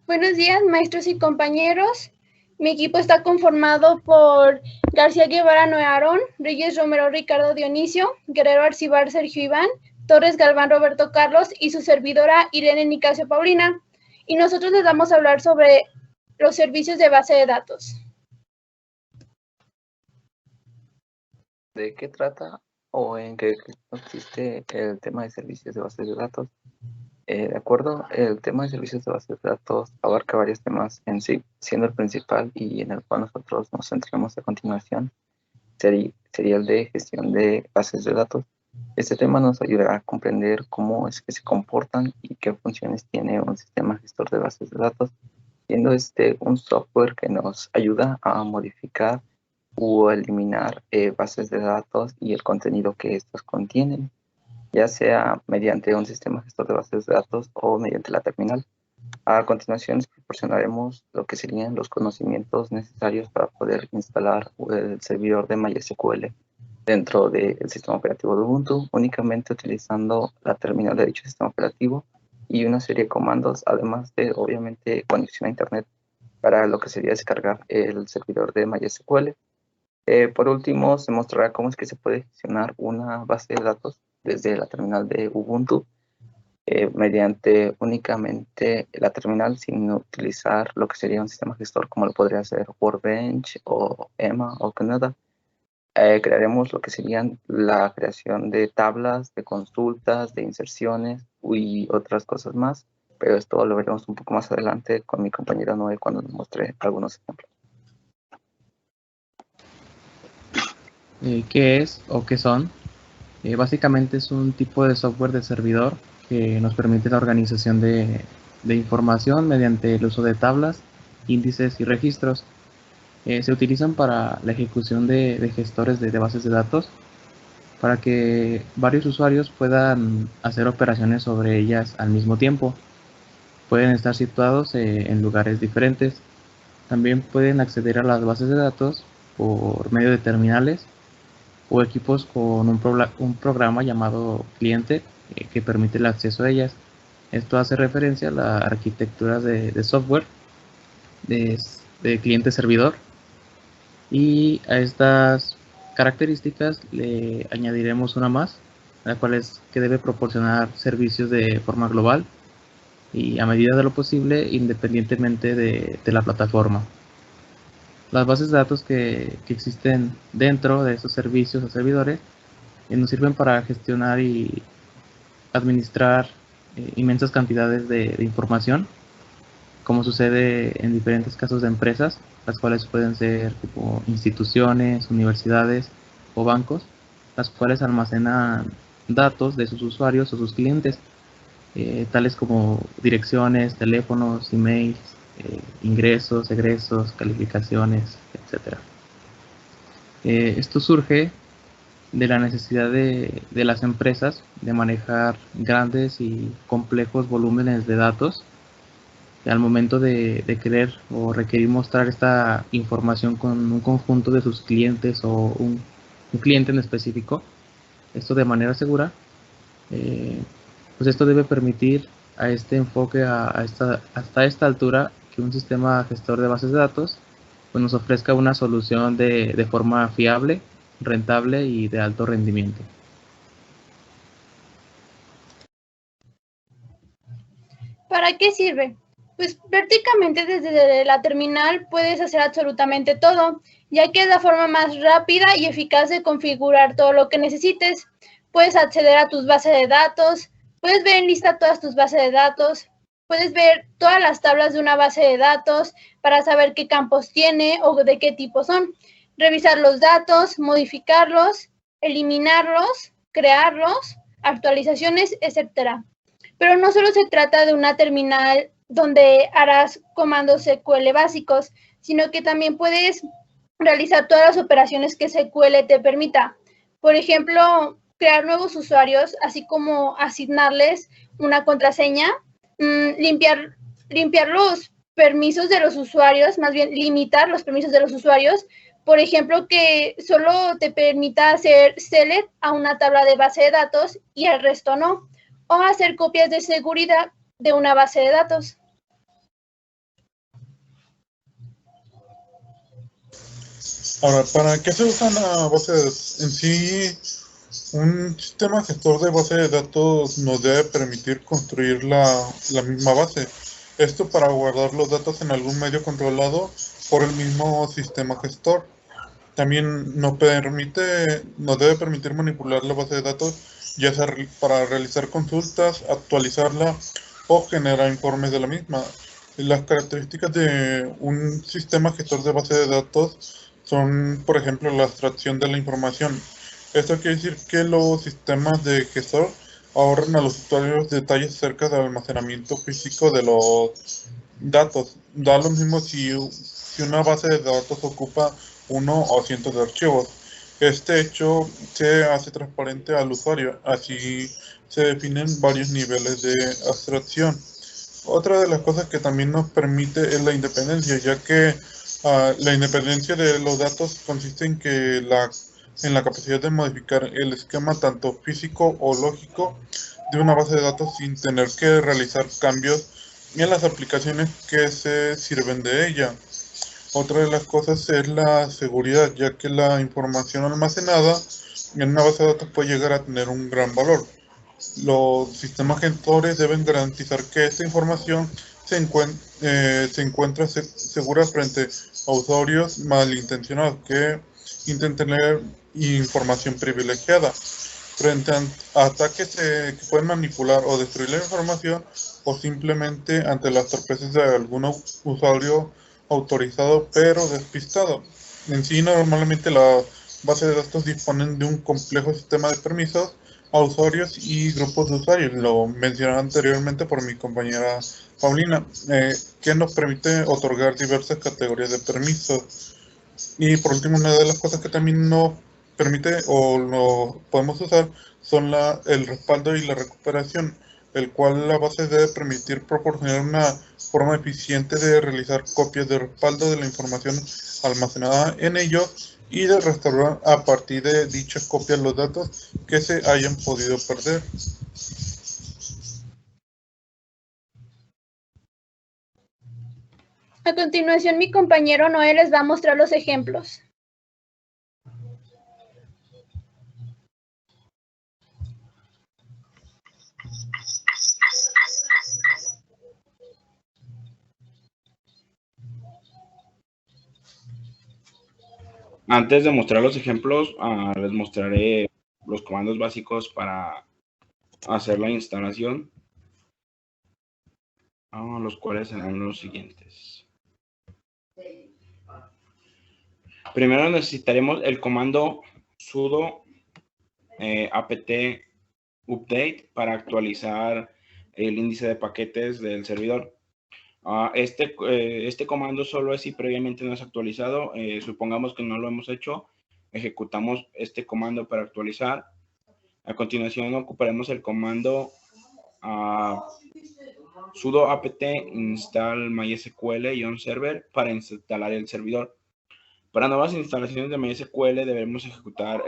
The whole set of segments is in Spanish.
Buenos días, maestros y compañeros. Mi equipo está conformado por García Guevara Noé Aarón, Reyes Romero Ricardo Dionisio, Guerrero Arcibar Sergio Iván, Torres Galván Roberto Carlos y su servidora Irene Nicasio Paulina. Y nosotros les vamos a hablar sobre los servicios de base de datos. ¿De qué trata o en qué consiste el tema de servicios de bases de datos? De acuerdo, el tema de servicios de bases de datos abarca varios temas en sí, siendo el principal y en el cual nosotros nos centramos a continuación sería el de gestión de bases de datos. Este tema nos ayudará a comprender cómo es que se comportan y qué funciones tiene un sistema gestor de bases de datos, siendo un software que nos ayuda a modificar o eliminar bases de datos y el contenido que estos contienen, ya sea mediante un sistema gestor de bases de datos o mediante la terminal. A continuación les proporcionaremos lo que serían los conocimientos necesarios para poder instalar el servidor de MySQL dentro del sistema operativo de Ubuntu, únicamente utilizando la terminal de dicho sistema operativo y una serie de comandos, además de, obviamente, conexión a Internet para lo que sería descargar el servidor de MySQL. Por último, se mostrará cómo es que se puede gestionar una base de datos desde la terminal de Ubuntu mediante únicamente la terminal sin utilizar lo que sería un sistema gestor como lo podría ser Workbench o Emma o Canada. Crearemos lo que serían la creación de tablas, de consultas, de inserciones y otras cosas más, pero esto lo veremos un poco más adelante con mi compañera Noé cuando nos muestre algunos ejemplos. ¿Qué es o qué son? Básicamente es un tipo de software de servidor que nos permite la organización de información mediante el uso de tablas, índices y registros. Se utilizan para la ejecución de gestores de bases de datos para que varios usuarios puedan hacer operaciones sobre ellas al mismo tiempo. Pueden estar situados en lugares diferentes. También pueden acceder a las bases de datos por medio de terminales o equipos con un programa llamado cliente que permite el acceso a ellas. Esto hace referencia a la arquitectura de software de cliente-servidor, y a estas características le añadiremos una más, la cual es que debe proporcionar servicios de forma global y a medida de lo posible independientemente de la plataforma. Las bases de datos que existen dentro de estos servicios o servidores nos sirven para gestionar y administrar inmensas cantidades de información, como sucede en diferentes casos de empresas, las cuales pueden ser como instituciones, universidades o bancos, las cuales almacenan datos de sus usuarios o sus clientes, tales como direcciones, teléfonos, emails, ingresos, egresos, calificaciones, etc. Esto surge de la necesidad de las empresas de manejar grandes y complejos volúmenes de datos. Al momento de querer o requerir mostrar esta información con un conjunto de sus clientes o un cliente en específico, esto de manera segura, pues esto debe permitir a este enfoque, hasta esta altura, que un sistema gestor de bases de datos pues nos ofrezca una solución de forma fiable, rentable y de alto rendimiento. ¿Para qué sirve? Pues prácticamente desde la terminal puedes hacer absolutamente todo, ya que es la forma más rápida y eficaz de configurar todo lo que necesites. Puedes acceder a tus bases de datos, puedes ver en lista todas tus bases de datos, puedes ver todas las tablas de una base de datos para saber qué campos tiene o de qué tipo son, revisar los datos, modificarlos, eliminarlos, crearlos, actualizaciones, etc. Pero no solo se trata de una terminal donde harás comandos SQL básicos, sino que también puedes realizar todas las operaciones que SQL te permita. Por ejemplo, crear nuevos usuarios, así como asignarles una contraseña, limpiar los permisos de los usuarios, más bien limitar los permisos de los usuarios. Por ejemplo, que solo te permita hacer select a una tabla de base de datos y al resto no, o hacer copias de seguridad de una base de datos. Ahora, ¿para qué se usa una base de datos? En sí, un sistema gestor de base de datos nos debe permitir construir la misma base. Esto para guardar los datos en algún medio controlado por el mismo sistema gestor. También nos debe permitir manipular la base de datos, ya sea para realizar consultas, actualizarla o generar informes de la misma. Las características de un sistema gestor de base de datos son, por ejemplo, la abstracción de la información. Esto quiere decir que los sistemas de gestor ahorran a los usuarios detalles acerca del almacenamiento físico de los datos. Da lo mismo si una base de datos ocupa uno o cientos de archivos. Este hecho se hace transparente al usuario, así se definen varios niveles de abstracción. Otra de las cosas que también nos permite es la independencia, ya que la independencia de los datos consiste en la capacidad de modificar el esquema tanto físico o lógico de una base de datos sin tener que realizar cambios en las aplicaciones que se sirven de ella. Otra de las cosas es la seguridad, ya que la información almacenada en una base de datos puede llegar a tener un gran valor. Los sistemas gestores deben garantizar que esta información se encuentra segura frente a usuarios malintencionados que intenten tener información privilegiada. Frente a ataques que pueden manipular o destruir la información, o simplemente ante las torpezas de algún usuario autorizado pero despistado. En sí, normalmente las bases de datos disponen de un complejo sistema de permisos a usuarios y grupos de usuarios, lo mencioné anteriormente por mi compañera Paulina, que nos permite otorgar diversas categorías de permisos. Y por último, una de las cosas que también nos permite o lo podemos usar son el respaldo y la recuperación, el cual la base debe permitir proporcionar una forma eficiente de realizar copias de respaldo de la información almacenada en ellos y de restaurar a partir de dichas copias los datos que se hayan podido perder. A continuación, mi compañero Noé les va a mostrar los ejemplos. Antes de mostrar los ejemplos, les mostraré los comandos básicos para hacer la instalación, los cuales serán los siguientes. Primero necesitaremos el comando sudo apt update para actualizar el índice de paquetes del servidor. Este comando solo es si previamente no es actualizado. Supongamos que no lo hemos hecho, ejecutamos este comando para actualizar. A continuación ocuparemos el comando sudo apt install mysql-server para instalar el servidor. Para nuevas instalaciones de MySQL debemos ejecutar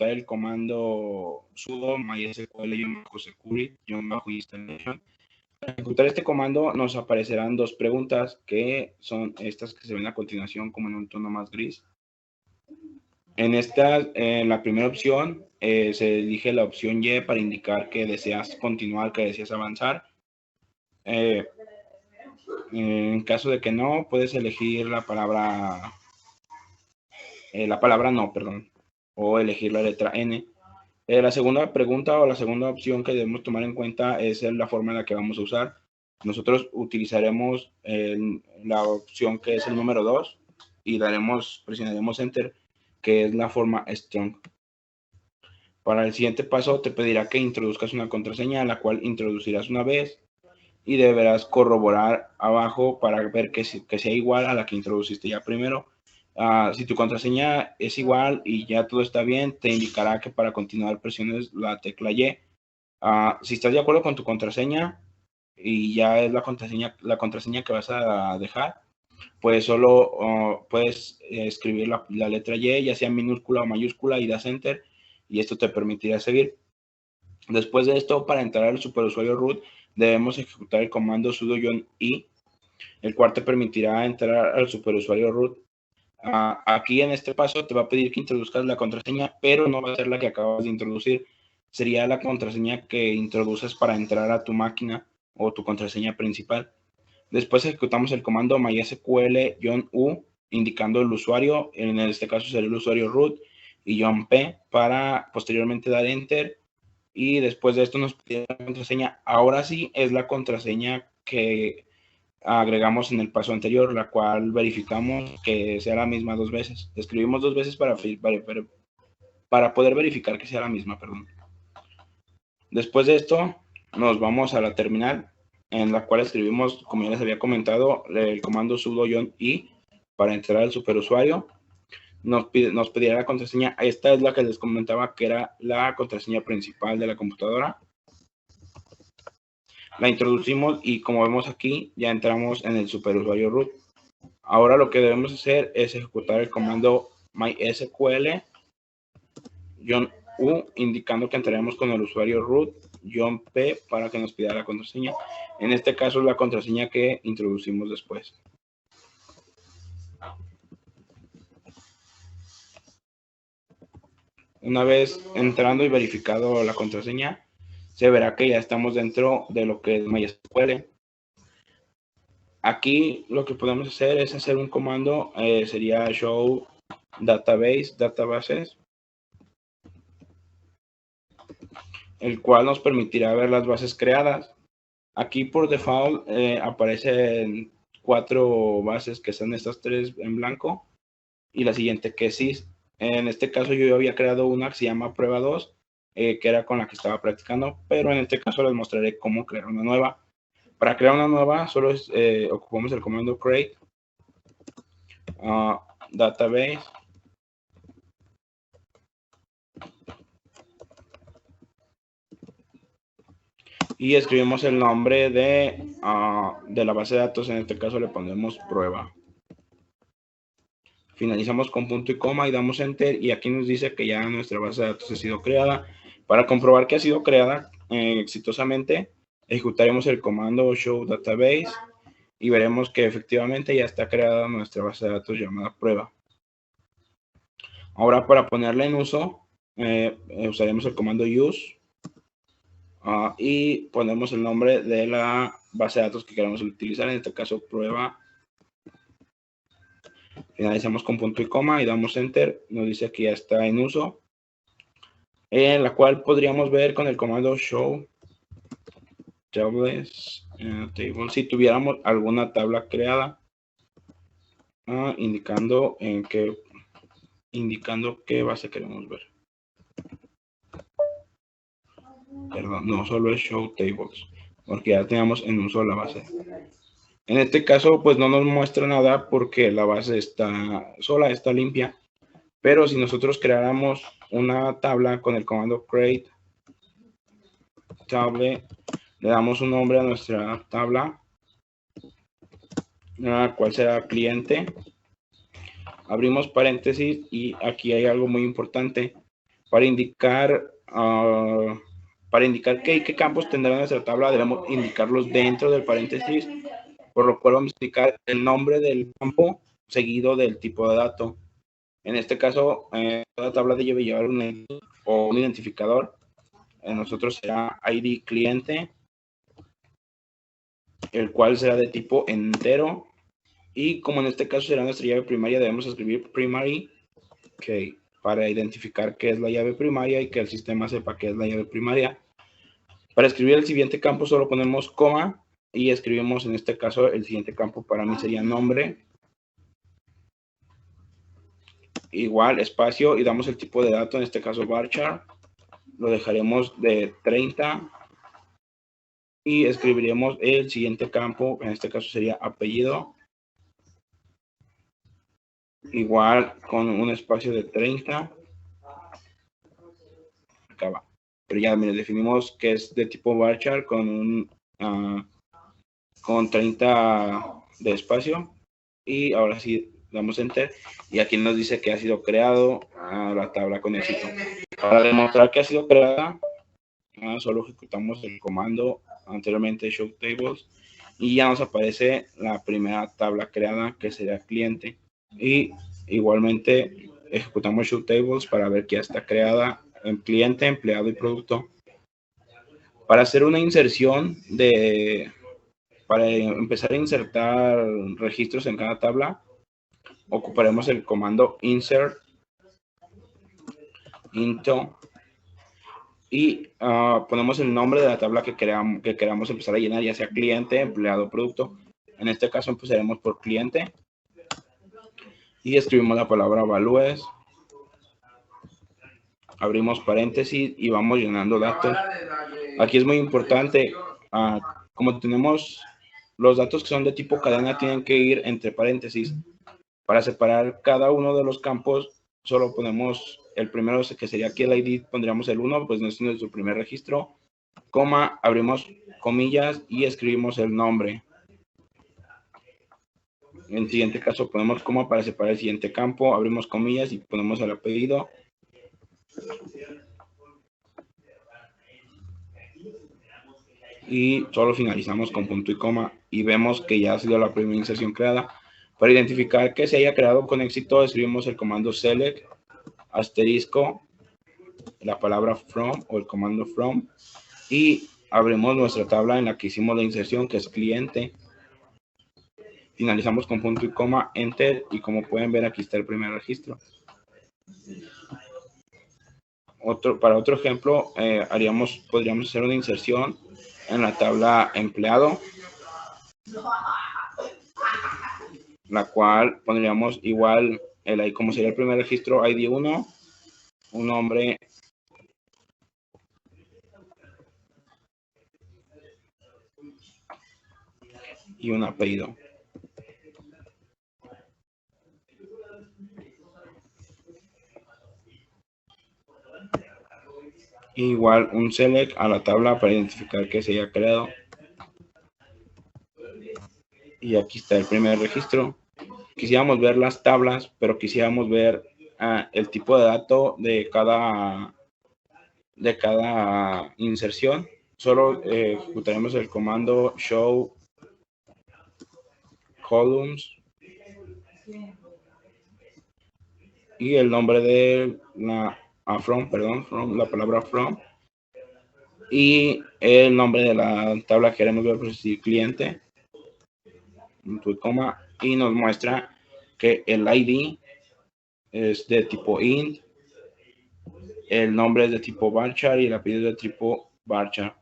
el comando sudo mysql-security-installation. Para ejecutar este comando nos aparecerán dos preguntas, que son estas que se ven a continuación como en un tono más gris. En la primera opción se elige la opción Y para indicar que deseas continuar, que deseas avanzar. En caso de que no, puedes elegir la palabra no, perdón, o elegir la letra N. La segunda pregunta o la segunda opción que debemos tomar en cuenta es la forma en la que vamos a usar. Nosotros utilizaremos la opción que es el número 2 y presionaremos Enter, que es la forma strong. Para el siguiente paso te pedirá que introduzcas una contraseña, la cual introducirás una vez y deberás corroborar abajo para ver que sea igual a la que introduciste ya primero. Si tu contraseña es igual y ya todo está bien, te indicará que para continuar presiones la tecla Y. Si estás de acuerdo con tu contraseña y ya es la contraseña que vas a dejar, pues solo puedes escribir la letra Y, ya sea minúscula o mayúscula, y das Enter, y esto te permitirá seguir. Después de esto, para entrar al superusuario root, debemos ejecutar el comando sudo -i, el cual te permitirá entrar al superusuario root. Aquí en este paso te va a pedir que introduzcas la contraseña, pero no va a ser la que acabas de introducir. Sería la contraseña que introduces para entrar a tu máquina o tu contraseña principal. Después ejecutamos el comando mysql-u, indicando el usuario, en este caso sería el usuario root, y -p para posteriormente dar enter. Y después de esto nos pide la contraseña. Ahora sí es la contraseña que agregamos en el paso anterior, la cual verificamos que sea la misma 2 veces. Escribimos 2 veces para poder verificar que sea la misma, perdón. Después de esto, nos vamos a la terminal, en la cual escribimos, como ya les había comentado, el comando sudo -i para entrar al superusuario. Nos pedirá la contraseña. Esta es la que les comentaba que era la contraseña principal de la computadora. La introducimos y como vemos aquí, ya entramos en el superusuario root. Ahora lo que debemos hacer es ejecutar el comando mysql-u, indicando que entraremos con el usuario root, -p para que nos pida la contraseña. En este caso es la contraseña que introducimos después. Una vez entrando y verificado la contraseña, se verá que ya estamos dentro de lo que es MySQL. Aquí lo que podemos hacer es hacer un comando, sería show databases, el cual nos permitirá ver las bases creadas. Aquí por default aparecen 4 bases, que son estas 3 en blanco y la siguiente que es sys. En este caso yo había creado una que se llama prueba 2, que era con la que estaba practicando, pero en este caso les mostraré cómo crear una nueva. Para crear una nueva solo ocupamos el comando create database y escribimos el nombre de la base de datos. En este caso le ponemos prueba. Finalizamos con punto y coma y damos enter, y aquí nos dice que ya nuestra base de datos ha sido creada. Para comprobar que ha sido creada exitosamente, ejecutaremos el comando show database y veremos que efectivamente ya está creada nuestra base de datos llamada prueba. Ahora, para ponerla en uso, usaremos el comando use y ponemos el nombre de la base de datos que queremos utilizar, en este caso prueba. Finalizamos con punto y coma y damos enter. Nos dice que ya está en uso, en la cual podríamos ver con el comando show tables table si tuviéramos alguna tabla creada, indicando qué base queremos ver. Perdón, no solo es show tables, porque ya tenemos en uso la base. En este caso, pues no nos muestra nada porque la base está sola, está limpia. Pero si nosotros creáramos una tabla con el comando create table, le damos un nombre a nuestra tabla, cual será cliente. Abrimos paréntesis y aquí hay algo muy importante para indicar qué campos tendrá nuestra tabla. Debemos indicarlos dentro del paréntesis, por lo cual vamos a indicar el nombre del campo seguido del tipo de dato. En este caso, toda tabla debe llevar un identificador. En nosotros será ID cliente, el cual será de tipo entero. Y como en este caso será nuestra llave primaria, debemos escribir primary key para identificar qué es la llave primaria y que el sistema sepa qué es la llave primaria. Para escribir el siguiente campo solo ponemos coma y escribimos en este caso el siguiente campo. Para mí sería nombre, igual espacio, y damos el tipo de dato, en este caso varchar, lo dejaremos de 30 y escribiremos el siguiente campo, en este caso sería apellido, igual con un espacio de 30. Acá va. Pero ya, miren, definimos que es de tipo varchar con 30 de espacio, y ahora sí damos enter y aquí nos dice que ha sido creado la tabla con éxito. Para demostrar que ha sido creada, solo ejecutamos el comando anteriormente Show Tables, y ya nos aparece la primera tabla creada, que sería cliente, y igualmente ejecutamos Show Tables para ver que ya está creada en cliente, empleado y producto. Para hacer una inserción para empezar a insertar registros en cada tabla, ocuparemos el comando insert into y ponemos el nombre de la tabla que queramos empezar a llenar, ya sea cliente, empleado, producto. En este caso empezaremos por cliente y escribimos la palabra values, abrimos paréntesis y vamos llenando datos. Aquí es muy importante, como tenemos los datos que son de tipo cadena, tienen que ir entre paréntesis. Para separar cada uno de los campos, solo ponemos el primero, que sería aquí el ID, pondríamos el 1, pues no es nuestro primer registro, coma, abrimos comillas y escribimos el nombre. En el siguiente caso ponemos coma para separar el siguiente campo, abrimos comillas y ponemos el apellido. Y solo finalizamos con punto y coma y vemos que ya ha sido la primera inserción creada. Para identificar que se haya creado con éxito, escribimos el comando select, asterisco, la palabra from o el comando from, y abrimos nuestra tabla en la que hicimos la inserción, que es cliente. Finalizamos con punto y coma, enter, y como pueden ver, aquí está el primer registro. Para otro ejemplo, podríamos hacer una inserción en la tabla empleado, la cual pondríamos igual como sería el primer registro, ID 1, un nombre, y un apellido. Igual un select a la tabla para identificar que se haya creado. Y aquí está el primer registro. Quisiéramos ver las tablas, pero quisiéramos ver el tipo de dato de cada inserción. Solo ejecutaremos el comando show columns y el nombre de la palabra from, y el nombre de la tabla que queremos ver, pues decir cliente, punto y coma, y nos muestra que el ID es de tipo int, el nombre es de tipo varchar y el apellido es de tipo varchar,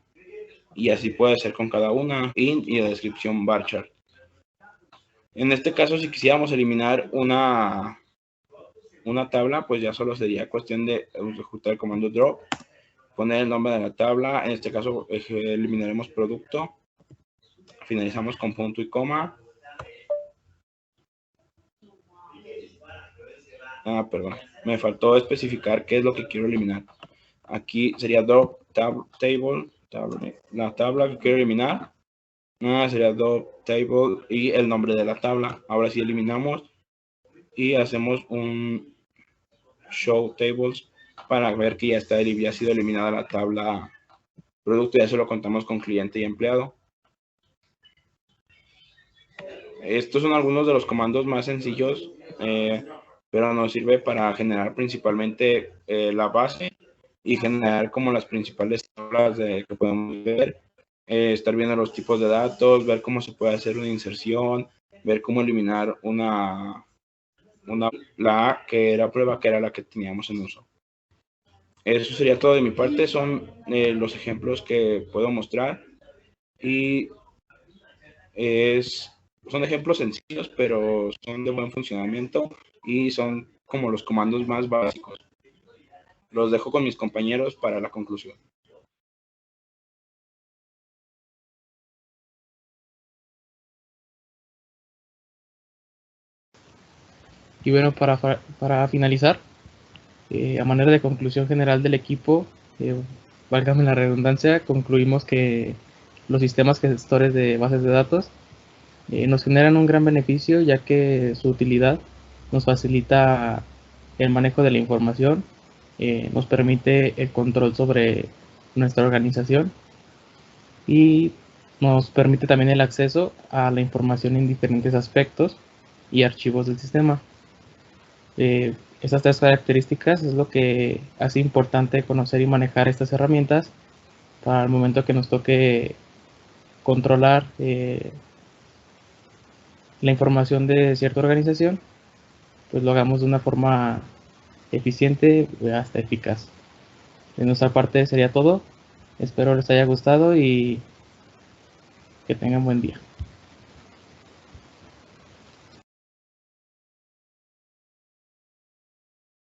y así puede ser con cada una, int y la descripción varchar. En este caso, si quisiéramos eliminar una tabla, pues ya solo sería cuestión de ejecutar el comando drop, poner el nombre de la tabla. En este caso eliminaremos producto, finalizamos con punto y coma. Perdón, me faltó especificar qué es lo que quiero eliminar. Aquí sería drop table, la tabla que quiero eliminar. Sería drop table y el nombre de la tabla. Ahora sí eliminamos y hacemos un show tables para ver que ya ha sido eliminada la tabla producto. Ya se lo contamos con cliente y empleado. Estos son algunos de los comandos más sencillos, pero nos sirve para generar principalmente la base y generar como las principales tablas que podemos ver, estar viendo los tipos de datos, ver cómo se puede hacer una inserción, ver cómo eliminar la A que era prueba, que era la que teníamos en uso. Eso sería todo de mi parte, son los ejemplos que puedo mostrar y son ejemplos sencillos, pero son de buen funcionamiento y son como los comandos más básicos. Los dejo con mis compañeros para la conclusión. Y bueno, para finalizar, a manera de conclusión general del equipo, válgame la redundancia, concluimos que los sistemas gestores de bases de datos nos generan un gran beneficio, ya que su utilidad nos facilita el manejo de la información, nos permite el control sobre nuestra organización y nos permite también el acceso a la información en diferentes aspectos y archivos del sistema. Estas tres características es lo que hace importante conocer y manejar estas herramientas para el momento que nos toque controlar la información de cierta organización, pues lo hagamos de una forma eficiente hasta eficaz. De nuestra parte sería todo. Espero les haya gustado y que tengan buen día.